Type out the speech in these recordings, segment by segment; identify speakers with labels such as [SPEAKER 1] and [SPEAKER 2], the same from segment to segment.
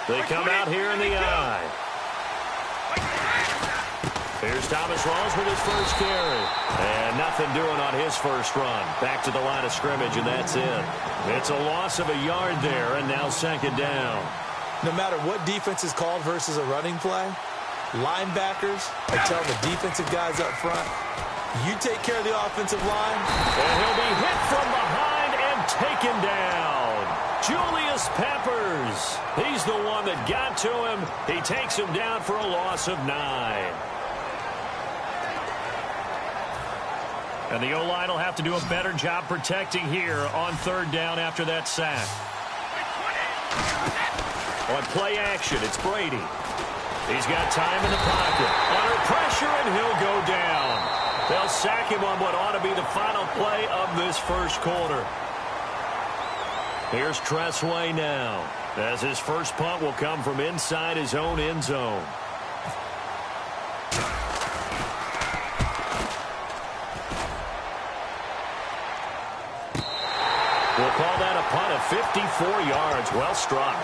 [SPEAKER 1] They come out here in the I. Here's Thomas Rawls with his first carry. And nothing doing on his first run. Back to the line of scrimmage, and that's it. It's a loss of a yard there, and now second down.
[SPEAKER 2] No matter what defense is called versus a running play, linebackers are telling the defensive guys up front, you take care of the offensive line.
[SPEAKER 1] And he'll be hit from behind and taken down. Julius Peppers. He's the one that got to him. He takes him down for a loss of 9. And the O-line will have to do a better job protecting here on third down after that sack. On play action, it's Brady. He's got time in the pocket. Under pressure, and he'll go down. They'll sack him on what ought to be the final play of this first quarter. Here's Tressway now, as his first punt will come from inside his own end zone. We'll call that a punt of 54 yards. Well struck.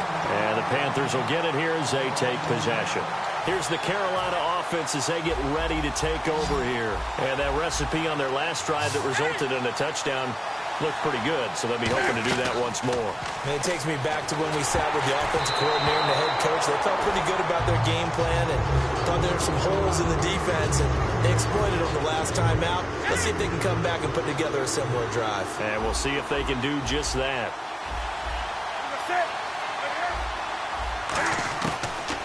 [SPEAKER 1] And the Panthers will get it here as they take possession. Here's the Carolina offense as they get ready to take over here. And that recipe on their last drive that resulted in a touchdown looked pretty good, so they'll be hoping to do that once more.
[SPEAKER 2] And it takes me back to when we sat with the offensive coordinator and the head coach. They felt pretty good about their game plan and thought there were some holes in the defense, and they exploited them the last time out. Let's see if they can come back and put together a similar drive.
[SPEAKER 1] And we'll see if they can do just that.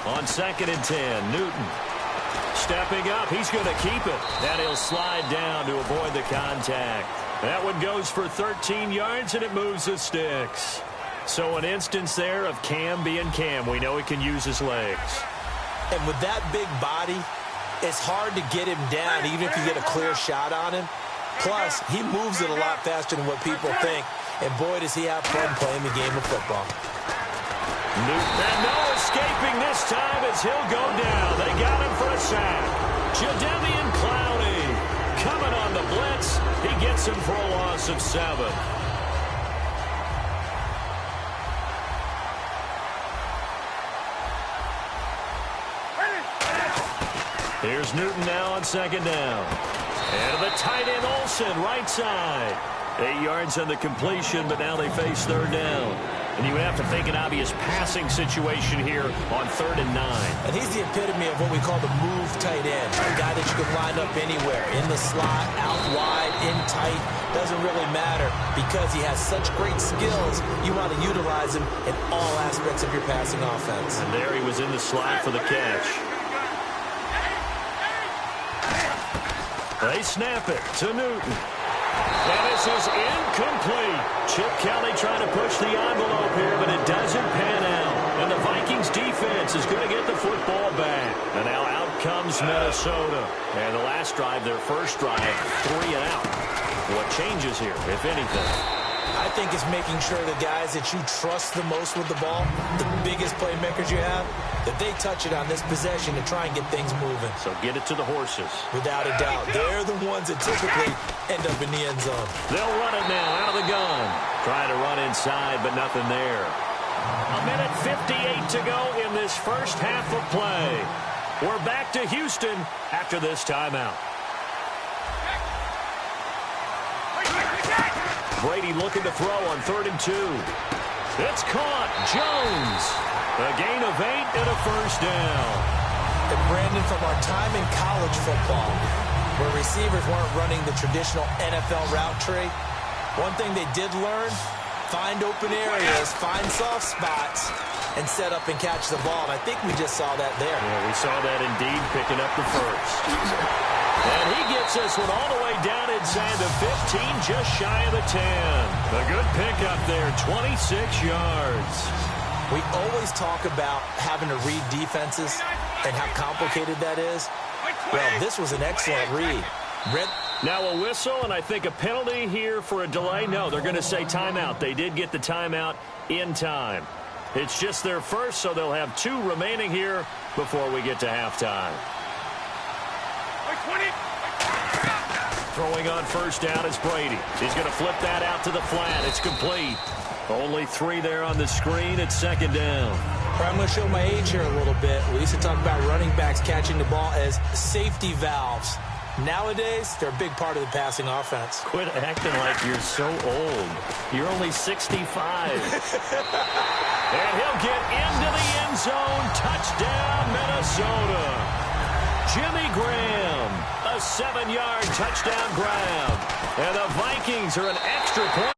[SPEAKER 1] On 2nd and 10, Newton stepping up. He's going to keep it, and he'll slide down to avoid the contact. That one goes for 13 yards, and it moves the sticks. So an instance there of Cam being Cam. We know he can use his legs.
[SPEAKER 2] And with that big body, it's hard to get him down, even if you get a clear shot on him. Plus, he moves it a lot faster than what people think. And boy, does he have fun playing the game of football.
[SPEAKER 1] Newton, and no escaping this time as he'll go down. They got him for a sack. Jadeveon Clowney coming on the blitz. He gets him for a loss of 7. Here's Newton now on 2nd down. And the tight end Olsen, right side. 8 yards on the completion, but now they face 3rd down. And you have to think an obvious passing situation here on 3rd and 9.
[SPEAKER 2] And he's the epitome of what we call the move tight end. A guy that you can line up anywhere. In the slot, out wide, in tight. Doesn't really matter because he has such great skills. You want to utilize him in all aspects of your passing offense.
[SPEAKER 1] And there he was in the slot for the catch. They snap it to Newton. And this is incomplete. Chip Kelly trying to push the envelope here, but it doesn't pan out. And the Vikings defense is going to get the football back. And now out comes Minnesota. And the last drive, their first drive, 3 and out. What changes here, if anything?
[SPEAKER 2] I think it's making sure the guys that you trust the most with the ball, the biggest playmakers you have, that they touch it on this possession to try and get things moving.
[SPEAKER 1] So get it to the horses.
[SPEAKER 2] Without a doubt. They're the ones that typically end up in the end zone.
[SPEAKER 1] They'll run it now out of the gun. Trying to run inside, but nothing there. 1:58 to go in this first half of play. We're back to Houston after this timeout. Brady looking to throw on 3rd and 2. It's caught. Jones. A gain of 8 and a first down.
[SPEAKER 2] And Brandon, from our time in college football, where receivers weren't running the traditional NFL route tree, one thing they did learn, find open areas, find soft spots, and set up and catch the ball. And I think we just saw that there.
[SPEAKER 1] Yeah, we saw that indeed, picking up the first. And he gets us one all the way down inside the 15, just shy of the 10. A good pickup there, 26 yards.
[SPEAKER 2] We always talk about having to read defenses and how complicated that is. Well, this was an excellent read.
[SPEAKER 1] Now a whistle, and I think a penalty here for a delay. No, they're going to say timeout. They did get the timeout in time. It's just their first, so they'll have 2 remaining here before we get to halftime. Throwing on first down is Brady. He's going to flip that out to the flat. It's complete. Only 3 there on the screen at 2nd down.
[SPEAKER 2] I'm going to show my age here a little bit. We used to talk about running backs catching the ball as safety valves. Nowadays, they're a big part of the passing offense.
[SPEAKER 1] Quit acting like you're so old. You're only 65. And he'll get into the end zone. Touchdown, Minnesota. Jimmy Graham, a 7-yard touchdown grab. And the Vikings are an extra point.